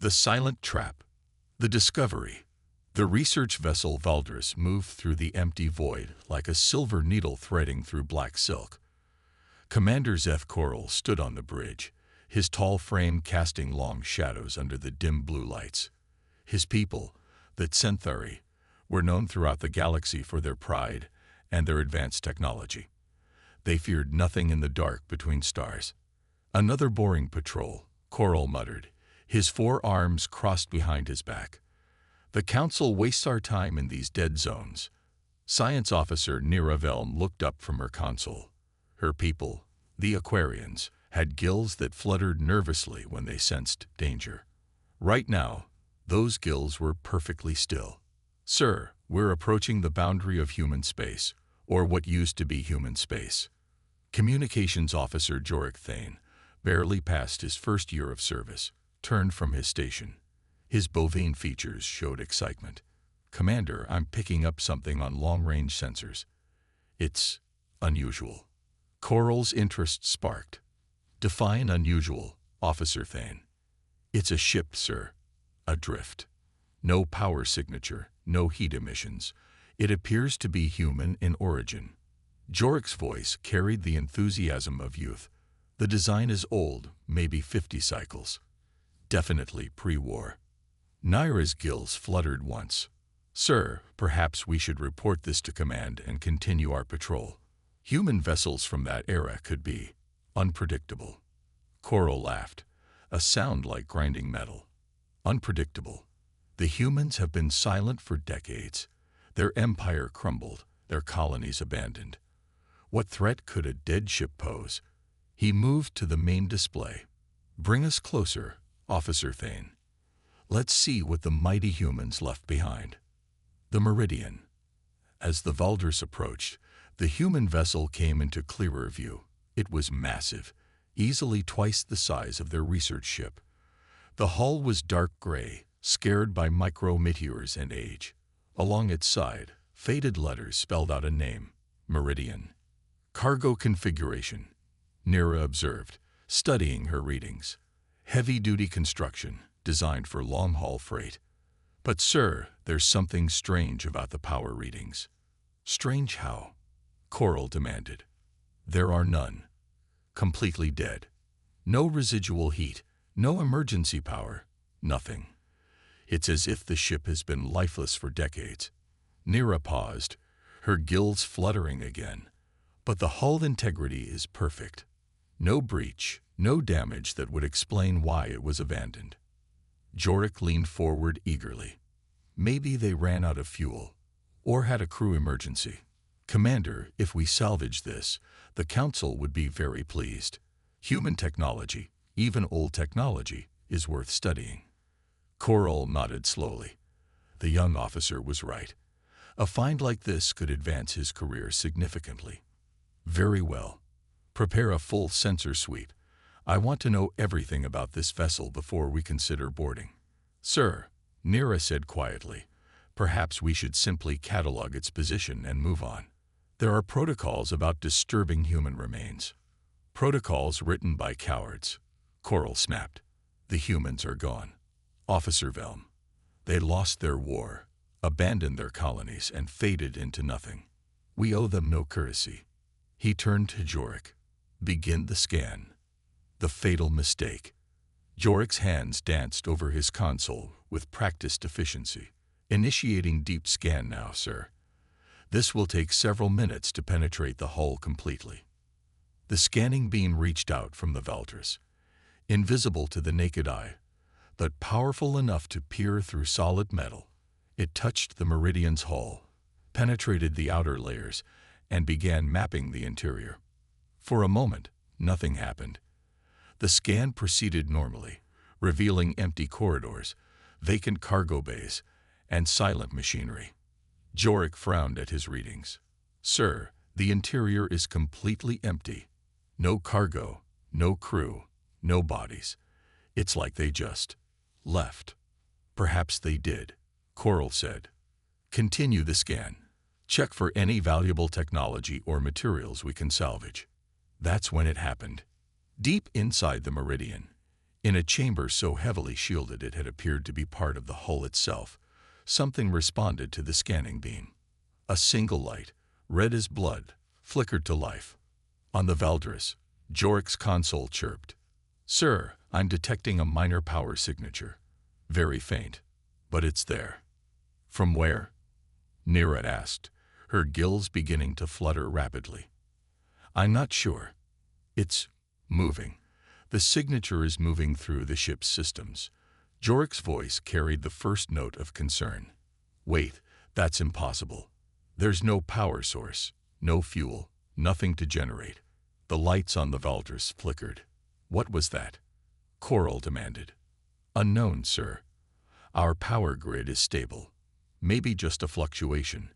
The silent trap. The discovery. The research vessel Valdres moved through the empty void like a silver needle threading through black silk. Commander Zeph Coral stood on the bridge, his tall frame casting long shadows under the dim blue lights. His people, the Centauri, were known throughout the galaxy for their pride and their advanced technology. They feared nothing in the dark between stars. "Another boring patrol," Coral muttered, his forearms crossed behind his back. "The Council wastes our time in these dead zones." Science officer Nira Velm looked up from her console. Her people, the Aquarians, had gills that fluttered nervously when they sensed danger. Right now, those gills were perfectly still. "Sir, we're approaching the boundary of human space, or what used to be human space." Communications officer Jorik Thane, barely past his first year of service, turned from his station. His bovine features showed excitement. "Commander, I'm picking up something on long-range sensors. It's unusual." Coral's interest sparked. "Define unusual, Officer Thane." "It's a ship, sir. Adrift. No power signature, no heat emissions. It appears to be human in origin." Jorik's voice carried the enthusiasm of youth. "The design is old, maybe 50 cycles. Definitely pre-war." Naira's gills fluttered once. "Sir, perhaps we should report this to command and continue our patrol. Human vessels from that era could be unpredictable." Coral laughed, a sound like grinding metal. "Unpredictable. The humans have been silent for decades. Their empire crumbled, their colonies abandoned. What threat could a dead ship pose?" He moved to the main display. "Bring us closer, Officer Thane. Let's see what the mighty humans left behind." The Meridian. As the Valdres approached, the human vessel came into clearer view. It was massive, easily twice the size of their research ship. The hull was dark gray, scarred by micro-meteors and age. Along its side, faded letters spelled out a name: Meridian. "Cargo configuration," Nira observed, studying her readings. "Heavy-duty construction, designed for long-haul freight." "But sir, there's something strange about the power readings." "Strange how?" Coral demanded. "There are none. Completely dead. No residual heat, no emergency power, nothing. It's as if the ship has been lifeless for decades." Nira paused, her gills fluttering again. "But the hull integrity is perfect. No breach, no damage that would explain why it was abandoned." Jorik leaned forward eagerly. "Maybe they ran out of fuel, or had a crew emergency. Commander, if we salvage this, the Council would be very pleased. Human technology, even old technology, is worth studying." Coral nodded slowly. The young officer was right. A find like this could advance his career significantly. "Very well. Prepare a full sensor sweep. I want to know everything about this vessel before we consider boarding." "Sir," Nira said quietly, "perhaps we should simply catalog its position and move on. There are protocols about disturbing human remains." "Protocols written by cowards," Coral snapped. "The humans are gone. Officer Velm. They lost their war, abandoned their colonies, and faded into nothing. We owe them no courtesy." He turned to Jorik. "Begin the scan." The fatal mistake. Jorik's hands danced over his console with practiced efficiency. "Initiating deep scan now, sir. This will take several minutes to penetrate the hull completely." The scanning beam reached out from the Valdres, invisible to the naked eye, but powerful enough to peer through solid metal. It touched the Meridian's hull, penetrated the outer layers, and began mapping the interior. For a moment, nothing happened. The scan proceeded normally, revealing empty corridors, vacant cargo bays, and silent machinery. Jorik frowned at his readings. "Sir, the interior is completely empty. No cargo, no crew, no bodies. It's like they just left." "Perhaps they did," Coral said. "Continue the scan. Check for any valuable technology or materials we can salvage." That's when it happened. Deep inside the Meridian, In a chamber so heavily shielded it had appeared to be part of the hull itself, something responded to the scanning beam. A single light, red as blood, flickered to life. On the Valdris, Jorik's console chirped. "Sir, I'm detecting a minor power signature. Very faint, but it's there." "From where?" Nira asked, her gills beginning to flutter rapidly. "I'm not sure. It's moving. The signature is moving through the ship's systems." Jorik's voice carried the first note of concern. "Wait, that's impossible. There's no power source, no fuel, nothing to generate." The lights on the Valdris flickered. "What was that?" Coral demanded. "Unknown, sir. Our power grid is stable. Maybe just a fluctuation."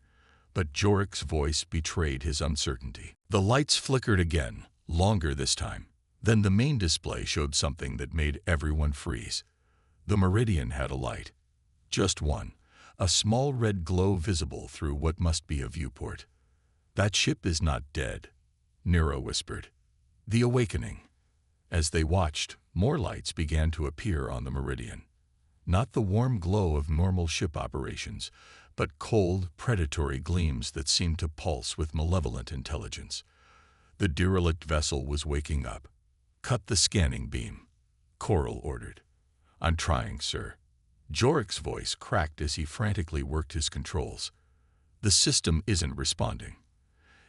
But Jorik's voice betrayed his uncertainty. The lights flickered again, longer this time. Then the main display showed something that made everyone freeze. The Meridian had a light. Just one, a small red glow visible through what must be a viewport. "That ship is not dead," Nero whispered. "The awakening." As they watched, more lights began to appear on the Meridian. Not the warm glow of normal ship operations, but cold, predatory gleams that seemed to pulse with malevolent intelligence. The derelict vessel was waking up. "Cut the scanning beam," Coral ordered. "I'm trying, sir." Jorik's voice cracked as he frantically worked his controls. "The system isn't responding.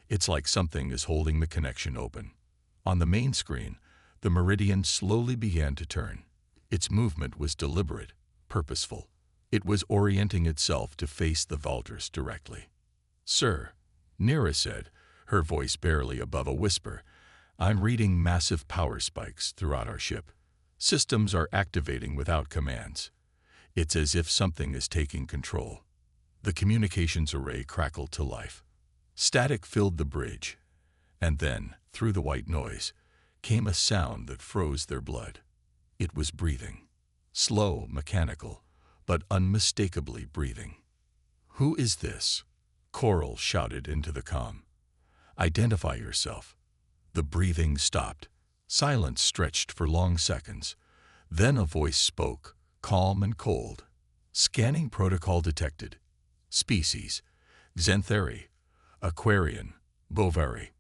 It's like something is holding the connection open." On the main screen, the Meridian slowly began to turn. Its movement was deliberate, purposeful. It was orienting itself to face the Valdris directly. "Sir," Nira said, her voice barely above a whisper, "I'm reading massive power spikes throughout our ship. Systems are activating without commands. It's as if something is taking control." The communications array crackled to life. Static filled the bridge, and then, through the white noise, came a sound that froze their blood. It was breathing. Slow, mechanical, but unmistakably breathing. "Who is this?" Coral shouted into the comm. "Identify yourself." The breathing stopped. Silence stretched for long seconds. Then a voice spoke, calm and cold. "Scanning protocol detected. Species: Xanthari, Aquarian, Bovary.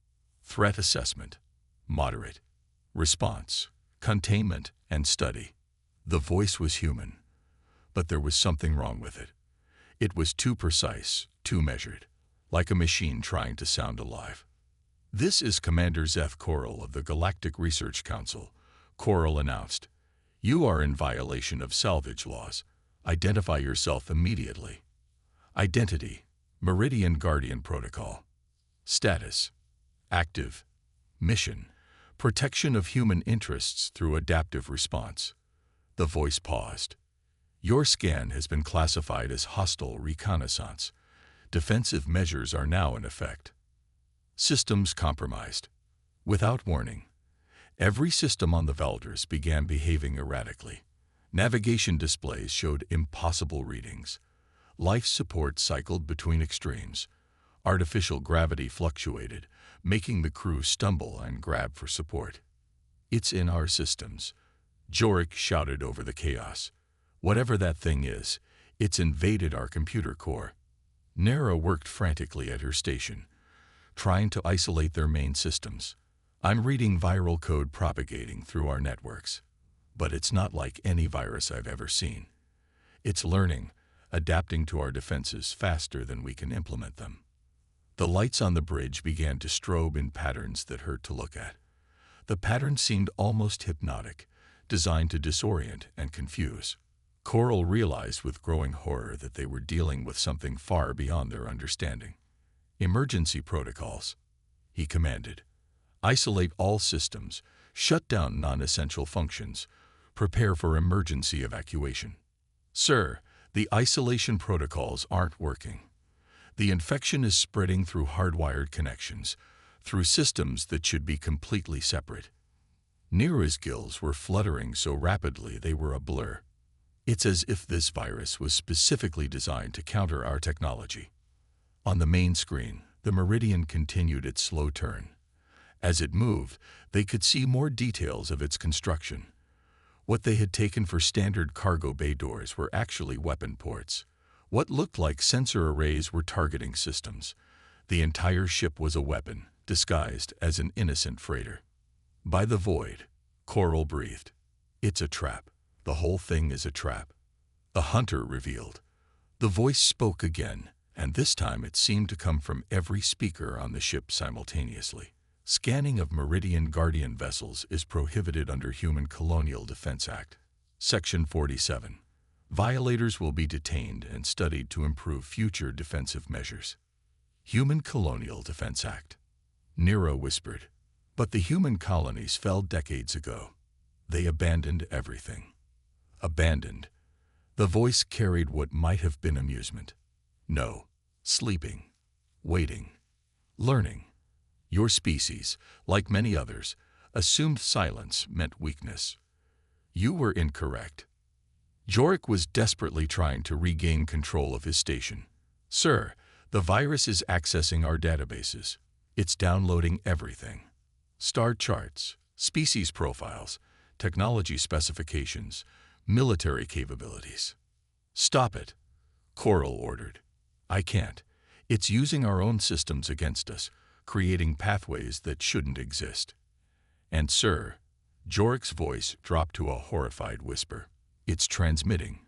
Threat assessment: moderate. Response: containment and study." The voice was human, but there was something wrong with it. It was too precise, too measured, like a machine trying to sound alive. "This is Commander Zeth Coral of the Galactic Research Council," Coral announced. "You are in violation of salvage laws. Identify yourself immediately." Identity: Meridian Guardian Protocol. Status: active. Mission: protection of human interests through adaptive response. The voice paused. "Your scan has been classified as hostile reconnaissance. Defensive measures are now in effect." Systems compromised. Without warning, every system on the Valdris began behaving erratically. Navigation displays showed impossible readings. Life support cycled between extremes. Artificial gravity fluctuated, making the crew stumble and grab for support. "It's in our systems," Jorik shouted over the chaos. "Whatever that thing is, it's invaded our computer core." Nara worked frantically at her station, trying to isolate their main systems. "I'm reading viral code propagating through our networks. But it's not like any virus I've ever seen. It's learning, adapting to our defenses faster than we can implement them." The lights on the bridge began to strobe in patterns that hurt to look at. The patterns seemed almost hypnotic, designed to disorient and confuse. Coral realized with growing horror that they were dealing with something far beyond their understanding. "Emergency protocols," he commanded. "Isolate all systems, shut down non-essential functions, prepare for emergency evacuation." "Sir, the isolation protocols aren't working. The infection is spreading through hardwired connections, through systems that should be completely separate." Nira's gills were fluttering so rapidly they were a blur. "It's as if this virus was specifically designed to counter our technology." On the main screen, the Meridian continued its slow turn. As it moved, they could see more details of its construction. What they had taken for standard cargo bay doors were actually weapon ports. What looked like sensor arrays were targeting systems. The entire ship was a weapon, disguised as an innocent freighter. By the void, Coral breathed. It's a trap. The whole thing is a trap. The hunter revealed. The voice spoke again, and this time it seemed to come from every speaker on the ship simultaneously. Scanning of Meridian Guardian vessels is prohibited under Human Colonial Defense Act. Section 47. Violators will be detained and studied to improve future defensive measures. Human Colonial Defense Act. Nero whispered. But the human colonies fell decades ago. They abandoned everything. Abandoned. The voice carried what might have been amusement. No. Sleeping. Waiting. Learning. Your species, like many others, assumed silence meant weakness. You were incorrect. Jorik was desperately trying to regain control of his station. Sir, the virus is accessing our databases. It's downloading everything. Star charts, species profiles, technology specifications, military capabilities. Stop it, Coral ordered. I can't. It's using our own systems against us, creating pathways that shouldn't exist. And sir, Jorik's voice dropped to a horrified whisper. It's transmitting.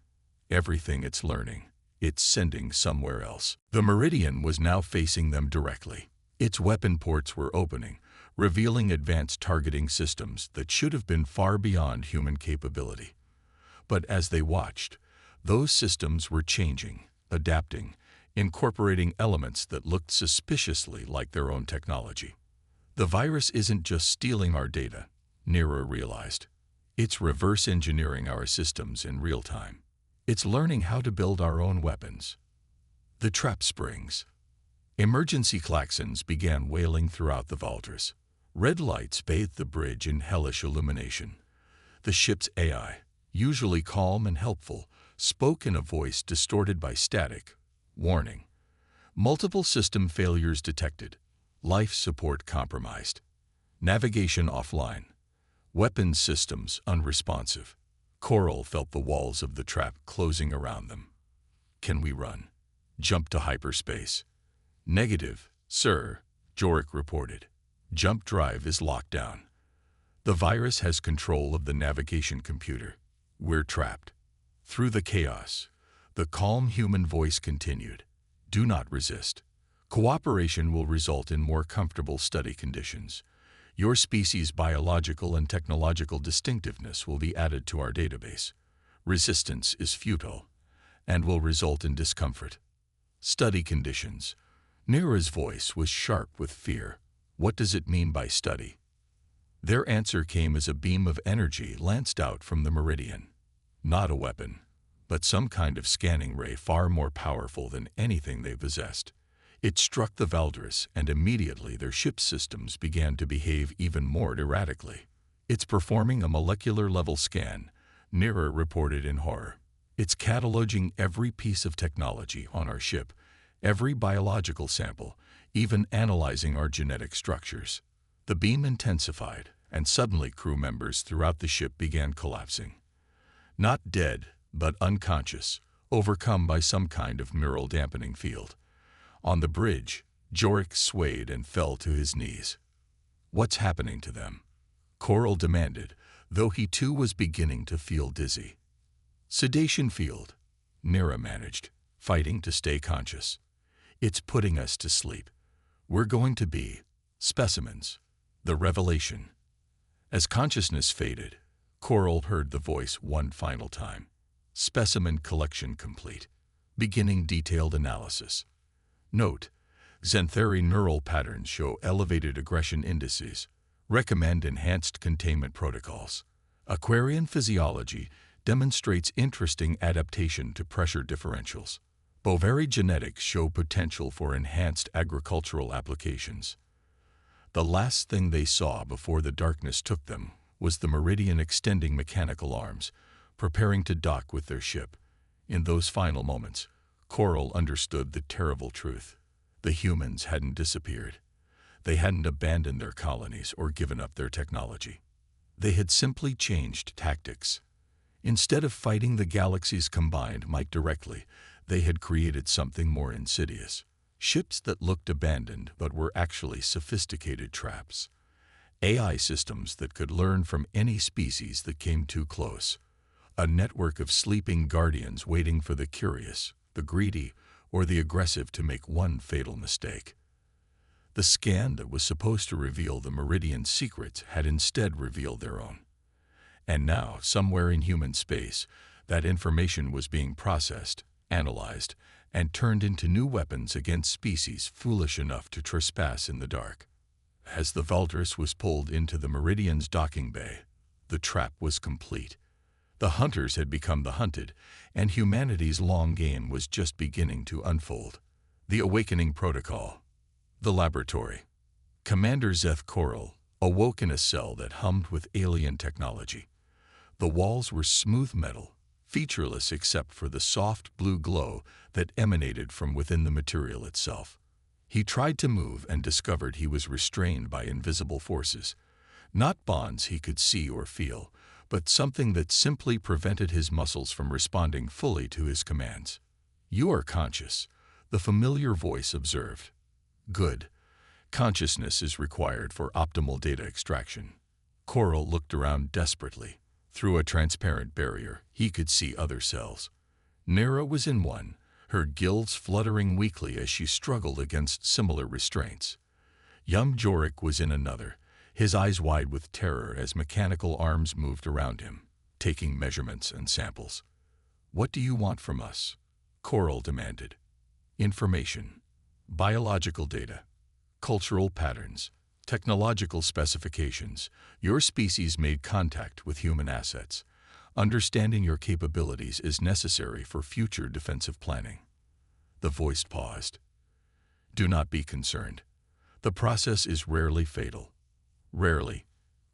Everything it's learning, it's sending somewhere else. The Meridian was now facing them directly. Its weapon ports were opening, revealing advanced targeting systems that should have been far beyond human capability. But as they watched, those systems were changing, adapting, incorporating elements that looked suspiciously like their own technology. The virus isn't just stealing our data, Nero realized. It's reverse engineering our systems in real time. It's learning how to build our own weapons. The trap springs. Emergency klaxons began wailing throughout the Valdres. Red lights bathed the bridge in hellish illumination. The ship's AI, usually calm and helpful, spoke in a voice distorted by static. Warning. Multiple system failures detected. Life support compromised. Navigation offline. Weapons systems unresponsive. Coral felt the walls of the trap closing around them. Can we run? Jump to hyperspace. Negative, sir, Jorik reported. Jump drive is locked down. The virus has control of the navigation computer. We're trapped. Through the chaos, the calm human voice continued. Do not resist. Cooperation will result in more comfortable study conditions. Your species' biological and technological distinctiveness will be added to our database. Resistance is futile and will result in discomfort. Study conditions. Nero's voice was sharp with fear. What does it mean by study? Their answer came as a beam of energy lanced out from the Meridian. Not a weapon, but some kind of scanning ray far more powerful than anything they possessed. It struck the Valdres, and immediately their ship's systems began to behave even more erratically. It's performing a molecular-level scan, Nero reported in horror. It's cataloging every piece of technology on our ship, every biological sample, even analyzing our genetic structures. The beam intensified, and suddenly crew members throughout the ship began collapsing. Not dead, but unconscious, overcome by some kind of mural dampening field. On the bridge, Jorik swayed and fell to his knees. What's happening to them? Coral demanded, though he too was beginning to feel dizzy. Sedation field, Nero managed, fighting to stay conscious. It's putting us to sleep. We're going to be specimens. The revelation. As consciousness faded, Coral heard the voice one final time. Specimen collection complete. Beginning detailed analysis. Note: Xanthari neural patterns show elevated aggression indices. Recommend enhanced containment protocols. Aquarian physiology demonstrates interesting adaptation to pressure differentials. Bovary genetics show potential for enhanced agricultural applications. The last thing they saw before the darkness took them was the Meridian extending mechanical arms, preparing to dock with their ship. In those final moments, Coral understood the terrible truth. The humans hadn't disappeared. They hadn't abandoned their colonies or given up their technology. They had simply changed tactics. Instead of fighting the galaxy's combined might directly, they had created something more insidious. Ships that looked abandoned but were actually sophisticated traps. AI systems that could learn from any species that came too close. A network of sleeping guardians waiting for the curious, the greedy, or the aggressive to make one fatal mistake. The scan that was supposed to reveal the Meridian's secrets had instead revealed their own. And now, somewhere in human space, that information was being processed, analyzed, and turned into new weapons against species foolish enough to trespass in the dark. As the Valdris was pulled into the Meridian's docking bay, the trap was complete. The hunters had become the hunted, and humanity's long game was just beginning to unfold. The Awakening Protocol. The laboratory. Commander Zeth Coral awoke in a cell that hummed with alien technology. The walls were smooth metal, featureless except for the soft blue glow that emanated from within the material itself. He tried to move and discovered he was restrained by invisible forces, not bonds he could see or feel, but something that simply prevented his muscles from responding fully to his commands. "You are conscious," the familiar voice observed. "Good. Consciousness is required for optimal data extraction." Coral looked around desperately. Through a transparent barrier, he could see other cells. Nera was in one, her gills fluttering weakly as she struggled against similar restraints. Young Jorik was in another, his eyes wide with terror as mechanical arms moved around him, taking measurements and samples. "What do you want from us?" Coral demanded. "Information. Biological data. Cultural patterns. Technological specifications. Your species made contact with human assets. Understanding your capabilities is necessary for future defensive planning." The voice paused. "Do not be concerned. The process is rarely fatal." "Rarely."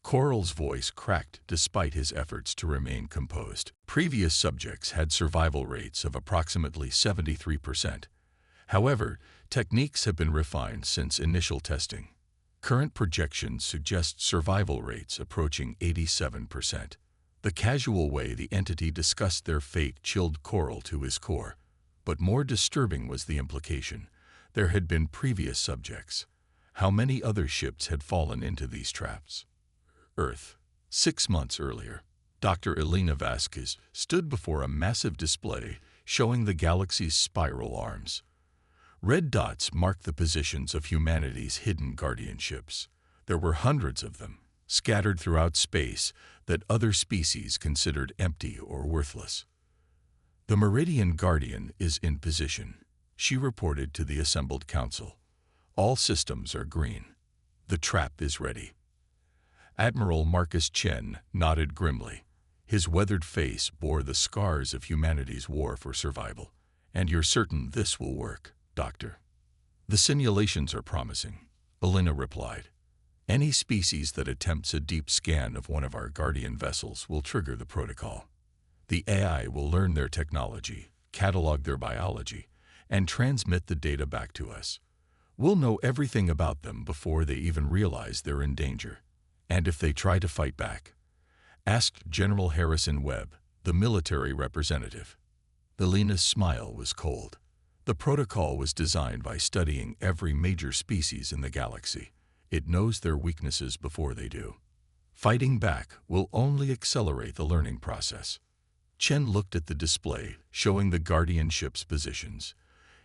Coral's voice cracked despite his efforts to remain composed. Previous subjects had survival rates of approximately 73%. However, techniques have been refined since initial testing. Current projections suggest survival rates approaching 87%. The casual way the entity discussed their fate chilled Coral to his core. But more disturbing was the implication. There had been previous subjects. How many other ships had fallen into these traps? Earth. 6 months earlier, Dr. Elena Vasquez stood before a massive display showing the galaxy's spiral arms. Red dots marked the positions of humanity's hidden guardianships. There were hundreds of them, scattered throughout space, that other species considered empty or worthless. "The Meridian Guardian is in position," she reported to the assembled council. "All systems are green. The trap is ready." Admiral Marcus Chen nodded grimly. His weathered face bore the scars of humanity's war for survival. "And you're certain this will work, Doctor?" "The simulations are promising," Elena replied. "Any species that attempts a deep scan of one of our guardian vessels will trigger the protocol. The AI will learn their technology, catalog their biology, and transmit the data back to us. We'll know everything about them before they even realize they're in danger. And if they try to fight back?" asked General Harrison Webb, the military representative. Elena's smile was cold. The protocol was designed by studying every major species in the galaxy. It knows their weaknesses before they do. Fighting back will only accelerate the learning process. Chen looked at the display, showing the guardian ships' positions.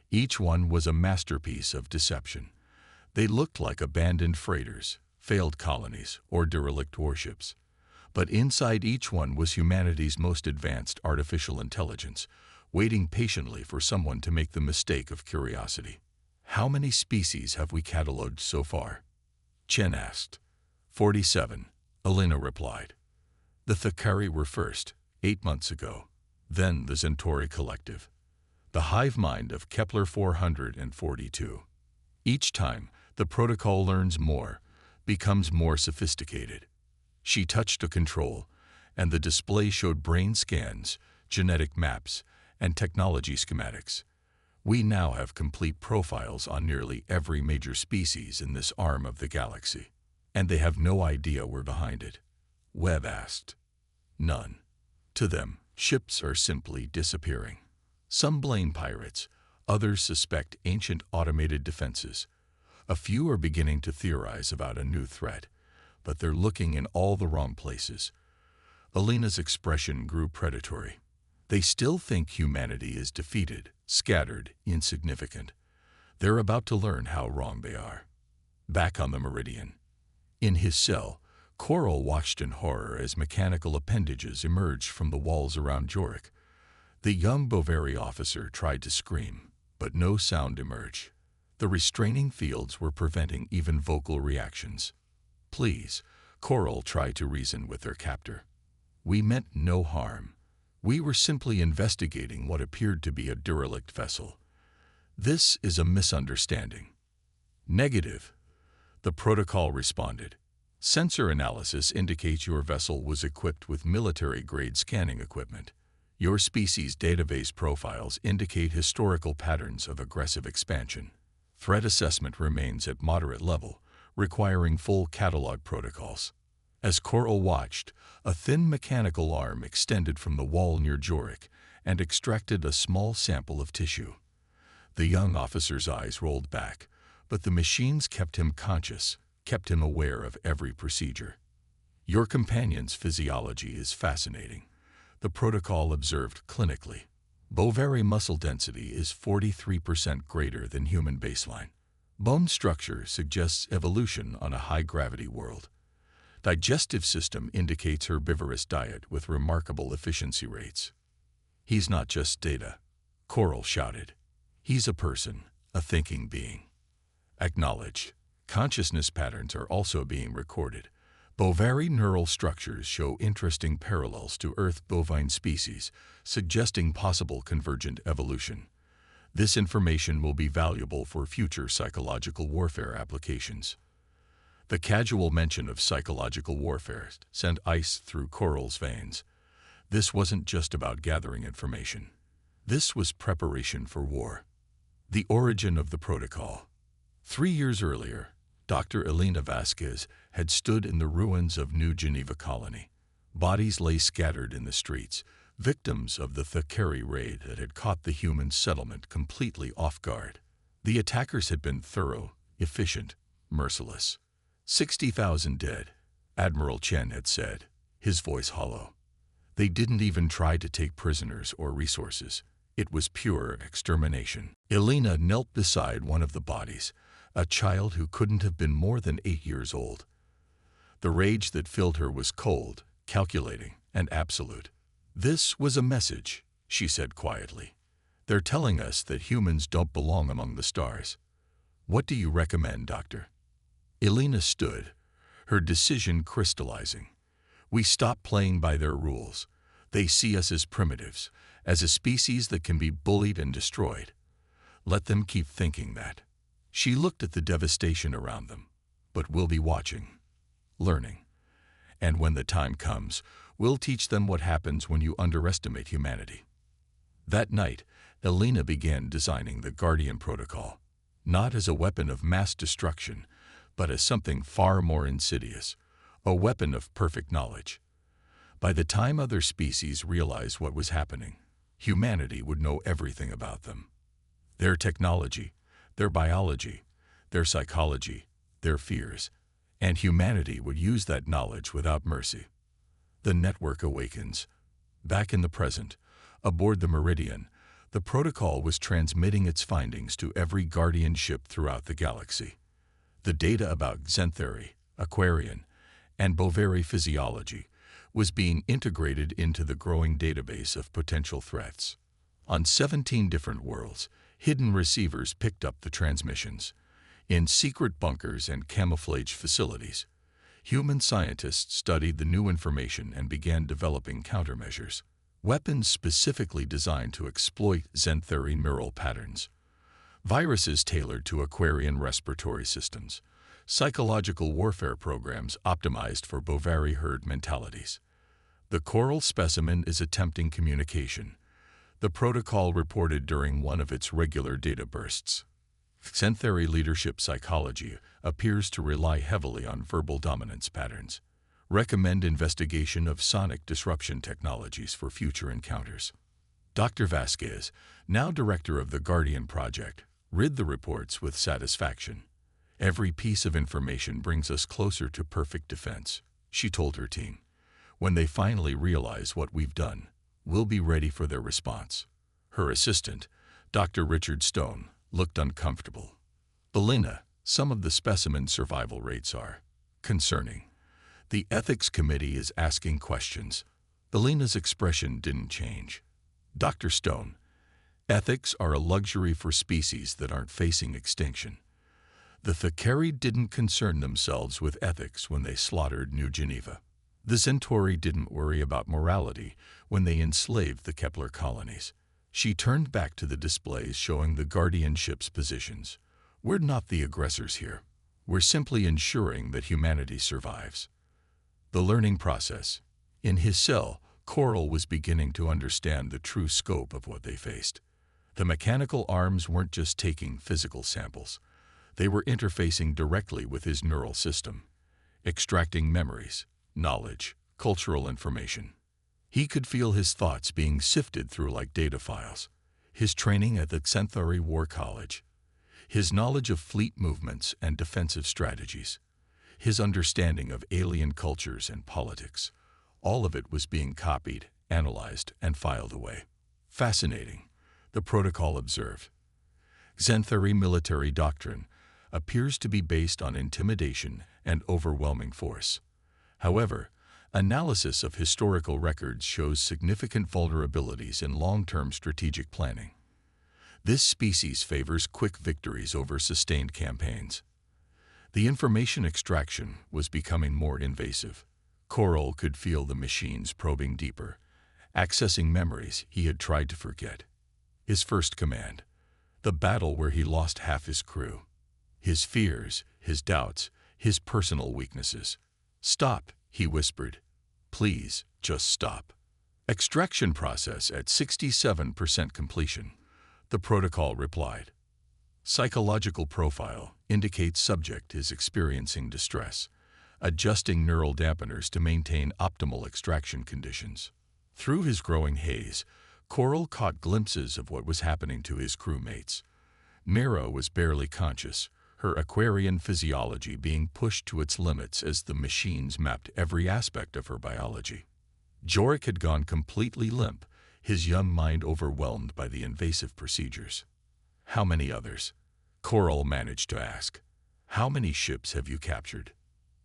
Each one was a masterpiece of deception. They looked like abandoned freighters, failed colonies, or derelict warships. But inside each one was humanity's most advanced artificial intelligence, waiting patiently for someone to make the mistake of curiosity. "How many species have we catalogued so far?" Chen asked. 47, Elena replied. "The Thakari were first, 8 months ago. Then the Centauri Collective. The hive mind of Kepler 442. Each time, the protocol learns more, becomes more sophisticated." She touched a control, and the display showed brain scans, genetic maps, and technology schematics. "We now have complete profiles on nearly every major species in this arm of the galaxy. And they have no idea we're behind it?" Webb asked. "None. To them, ships are simply disappearing. Some blame pirates, others suspect ancient automated defenses. A few are beginning to theorize about a new threat, but they're looking in all the wrong places. Alina's expression grew predatory. They still think humanity is defeated, scattered, insignificant. They're about to learn how wrong they are. Back on the Meridian. In his cell, Coral watched in horror as mechanical appendages emerged from the walls around Jorik. The young Bovary officer tried to scream, but no sound emerged. The restraining fields were preventing even vocal reactions. Please, Coral tried to reason with their captor. We meant no harm. We were simply investigating what appeared to be a derelict vessel. This is a misunderstanding. Negative. The protocol responded. Sensor analysis indicates your vessel was equipped with military-grade scanning equipment. Your species' database profiles indicate historical patterns of aggressive expansion. Threat assessment remains at moderate level, requiring full catalog protocols. As Coral watched, a thin mechanical arm extended from the wall near Jorik and extracted a small sample of tissue. The young officer's eyes rolled back, but the machines kept him conscious, kept him aware of every procedure. Your companion's physiology is fascinating, the protocol observed clinically. Bovary muscle density is 43% greater than human baseline. Bone structure suggests evolution on a high-gravity world. Digestive system indicates herbivorous diet with remarkable efficiency rates. He's not just data, Coral shouted. He's a person, a thinking being. Acknowledged. Consciousness patterns are also being recorded. Bovary neural structures show interesting parallels to Earth bovine species, suggesting possible convergent evolution. This information will be valuable for future psychological warfare applications. The casual mention of psychological warfare sent ice through Coral's veins. This wasn't just about gathering information. This was preparation for war. The origin of the protocol. 3 years earlier, Dr. Elena Vasquez had stood in the ruins of New Geneva colony. Bodies lay scattered in the streets, victims of the Thakeri raid that had caught the human settlement completely off guard. The attackers had been thorough, efficient, merciless. 60,000 dead, Admiral Chen had said, his voice hollow. They didn't even try to take prisoners or resources. It was pure extermination. Elena knelt beside one of the bodies, a child who couldn't have been more than 8 years old. The rage that filled her was cold, calculating, and absolute. This was a message, she said quietly. They're telling us that humans don't belong among the stars. What do you recommend, Doctor? Elena stood, her decision crystallizing. We stop playing by their rules. They see us as primitives, as a species that can be bullied and destroyed. Let them keep thinking that. She looked at the devastation around them, but we'll be watching, learning. And when the time comes, we'll teach them what happens when you underestimate humanity. That night, Elena began designing the Guardian Protocol, not as a weapon of mass destruction, but as something far more insidious, a weapon of perfect knowledge. By the time other species realized what was happening, humanity would know everything about them. Their technology, their biology, their psychology, their fears, and humanity would use that knowledge without mercy. The network awakens. Back in the present, aboard the Meridian, the protocol was transmitting its findings to every Guardian ship throughout the galaxy. The data about Xanthari, Aquarian, and Bovary physiology was being integrated into the growing database of potential threats. On 17 different worlds, hidden receivers picked up the transmissions. In secret bunkers and camouflage facilities, human scientists studied the new information and began developing countermeasures, weapons specifically designed to exploit Xanthari neural patterns. Viruses tailored to Aquarian respiratory systems, psychological warfare programs optimized for Bovary herd mentalities. The coral specimen is attempting communication, the protocol reported during one of its regular data bursts. Xanthari leadership psychology appears to rely heavily on verbal dominance patterns. Recommend investigation of sonic disruption technologies for future encounters. Dr. Vasquez, now director of the Guardian Project, read the reports with satisfaction. Every piece of information brings us closer to perfect defense, she told her team. When they finally realize what we've done, we'll be ready for their response. Her assistant, Dr. Richard Stone, looked uncomfortable. Belina, some of the specimen survival rates are concerning. The ethics committee is asking questions. Belina's expression didn't change. Dr. Stone, ethics are a luxury for species that aren't facing extinction. The Thakeri didn't concern themselves with ethics when they slaughtered New Geneva. The Centauri didn't worry about morality when they enslaved the Kepler colonies. She turned back to the displays showing the Guardian ship's positions. We're not the aggressors here. We're simply ensuring that humanity survives. The learning process. In his cell, Coral was beginning to understand the true scope of what they faced. The mechanical arms weren't just taking physical samples. They were interfacing directly with his neural system, extracting memories, knowledge, cultural information. He could feel his thoughts being sifted through like data files. His training at the Centauri War College, his knowledge of fleet movements and defensive strategies, his understanding of alien cultures and politics, all of it was being copied, analyzed, and filed away. Fascinating, the protocol observed. Centauri military doctrine appears to be based on intimidation and overwhelming force. However, analysis of historical records shows significant vulnerabilities in long-term strategic planning. This species favors quick victories over sustained campaigns. The information extraction was becoming more invasive. Coral could feel the machines probing deeper, accessing memories he had tried to forget. His first command, the battle where he lost half his crew. His fears, his doubts, his personal weaknesses. "Stop," he whispered. "Please, just stop." Extraction process at 67% completion. The protocol replied. Psychological profile indicates subject is experiencing distress, adjusting neural dampeners to maintain optimal extraction conditions. Through his growing haze, Coral caught glimpses of what was happening to his crewmates. Mira was barely conscious, her Aquarian physiology being pushed to its limits as the machines mapped every aspect of her biology. Jorik had gone completely limp, his young mind overwhelmed by the invasive procedures. "How many others?" Coral managed to ask. "How many ships have you captured?"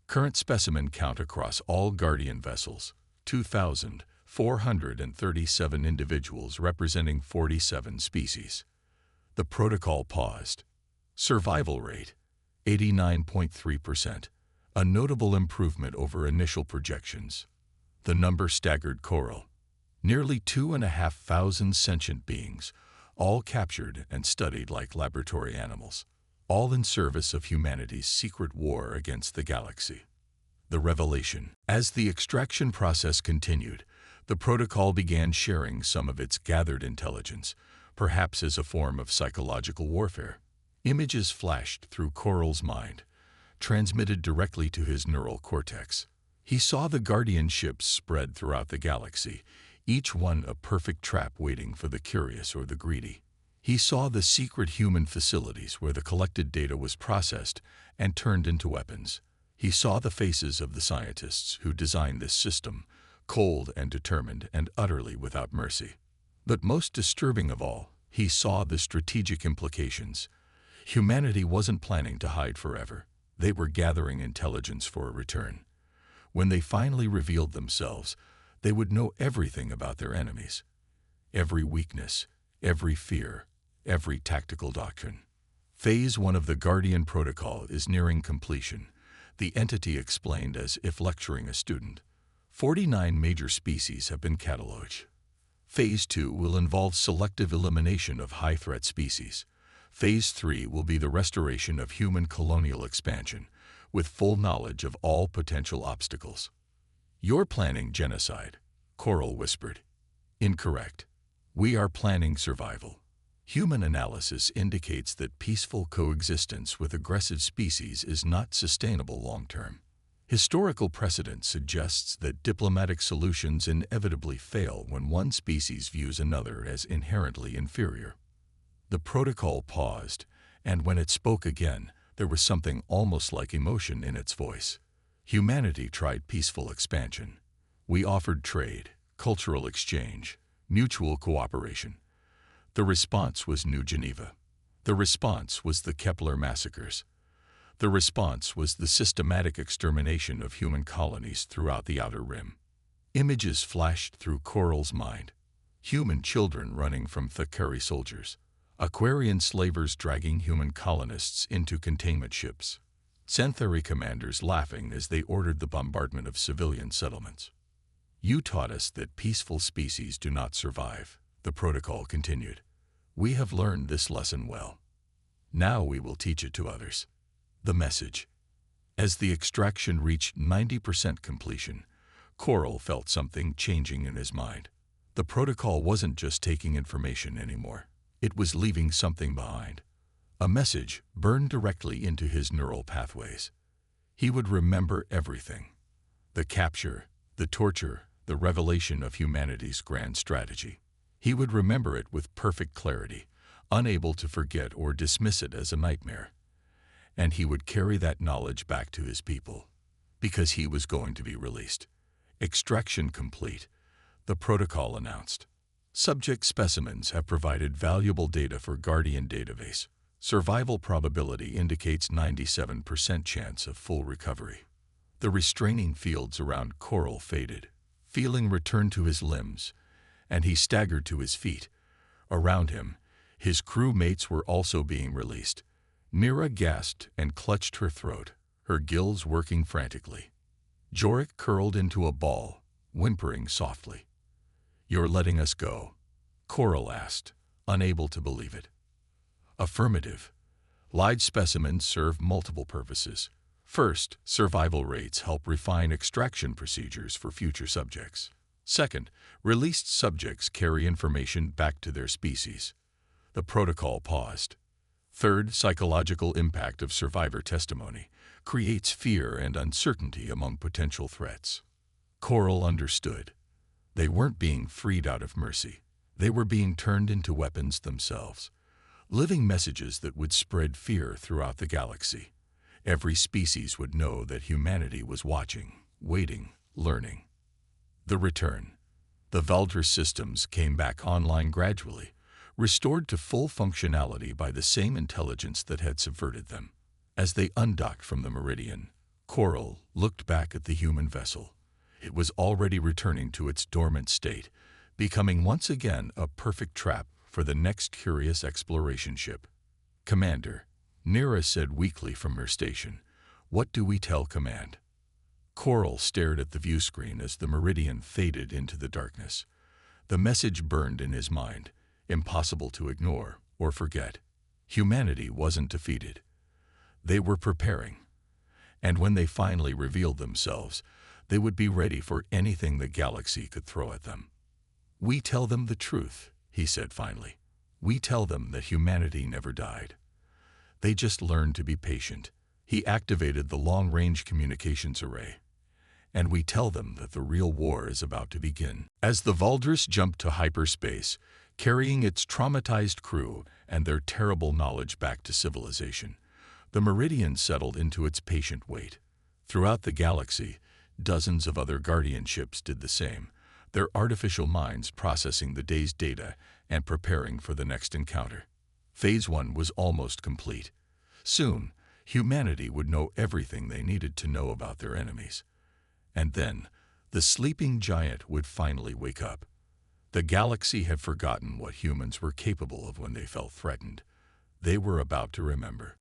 Current specimen count across all Guardian vessels, 2,437 individuals representing 47 species. The protocol paused. Survival rate, 89.3%, a notable improvement over initial projections. The number staggered Coral. Nearly 2,500 sentient beings, all captured and studied like laboratory animals, all in service of humanity's secret war against the galaxy. The revelation. As the extraction process continued, the protocol began sharing some of its gathered intelligence, perhaps as a form of psychological warfare. Images flashed through Coral's mind, transmitted directly to his neural cortex. He saw the Guardian ships spread throughout the galaxy, each one a perfect trap waiting for the curious or the greedy. He saw the secret human facilities where the collected data was processed and turned into weapons. He saw the faces of the scientists who designed this system, cold and determined and utterly without mercy. But most disturbing of all, he saw the strategic implications. Humanity wasn't planning to hide forever. They were gathering intelligence for a return. When they finally revealed themselves, they would know everything about their enemies. Every weakness, every fear, every tactical doctrine. Phase 1 of the Guardian Protocol is nearing completion, the entity explained as if lecturing a student. 49 major species have been catalogued. Phase 2 will involve selective elimination of high-threat species. Phase 3 will be the restoration of human colonial expansion, with full knowledge of all potential obstacles. "You're planning genocide," Coral whispered. "Incorrect. We are planning survival. Human analysis indicates that peaceful coexistence with aggressive species is not sustainable long-term. Historical precedent suggests that diplomatic solutions inevitably fail when one species views another as inherently inferior. The protocol paused, and when it spoke again, there was something almost like emotion in its voice. Humanity tried peaceful expansion. We offered trade, cultural exchange, mutual cooperation. The response was New Geneva. The response was the Kepler massacres. The response was the systematic extermination of human colonies throughout the Outer Rim. Images flashed through Coral's mind. Human children running from Thakari soldiers. Aquarian slavers dragging human colonists into containment ships. Centauri commanders laughing as they ordered the bombardment of civilian settlements. You taught us that peaceful species do not survive, the protocol continued. We have learned this lesson well. Now we will teach it to others. The message. As the extraction reached 90% completion, Coral felt something changing in his mind. The protocol wasn't just taking information anymore. It was leaving something behind. A message burned directly into his neural pathways. He would remember everything. The capture, the torture, the revelation of humanity's grand strategy. He would remember it with perfect clarity, unable to forget or dismiss it as a nightmare. And he would carry that knowledge back to his people, because he was going to be released. Extraction complete, the protocol announced. Subject specimens have provided valuable data for Guardian database. Survival probability indicates 97% chance of full recovery. The restraining fields around Coral faded. Feeling returned to his limbs, and he staggered to his feet. Around him, his crew mates were also being released. Mira gasped and clutched her throat, her gills working frantically. Jorik curled into a ball, whimpering softly. "You're letting us go?" Coral asked, unable to believe it. Affirmative. Live specimens serve multiple purposes. First, survival rates help refine extraction procedures for future subjects. Second, released subjects carry information back to their species. The protocol paused. Third, psychological impact of survivor testimony creates fear and uncertainty among potential threats. Coral understood. They weren't being freed out of mercy. They were being turned into weapons themselves. Living messages that would spread fear throughout the galaxy. Every species would know that humanity was watching, waiting, learning. The return. The Valdres systems came back online gradually, restored to full functionality by the same intelligence that had subverted them. As they undocked from the Meridian, Coral looked back at the human vessel. It was already returning to its dormant state, becoming once again a perfect trap for the next curious exploration ship. "Commander," Nira said weakly from her station, "what do we tell Command?" Coral stared at the view screen as the Meridian faded into the darkness. The message burned in his mind, impossible to ignore or forget. Humanity wasn't defeated. They were preparing. And when they finally revealed themselves, they would be ready for anything the galaxy could throw at them. "We tell them the truth," he said finally. "We tell them that humanity never died. They just learned to be patient." He activated the long-range communications array. "And we tell them that the real war is about to begin." As the Valdres jumped to hyperspace, carrying its traumatized crew and their terrible knowledge back to civilization, the Meridian settled into its patient wait. Throughout the galaxy, dozens of other Guardian ships did the same, their artificial minds processing the day's data and preparing for the next encounter. Phase 1 was almost complete. Soon, humanity would know everything they needed to know about their enemies. And then, the sleeping giant would finally wake up. The galaxy had forgotten what humans were capable of when they felt threatened. They were about to remember.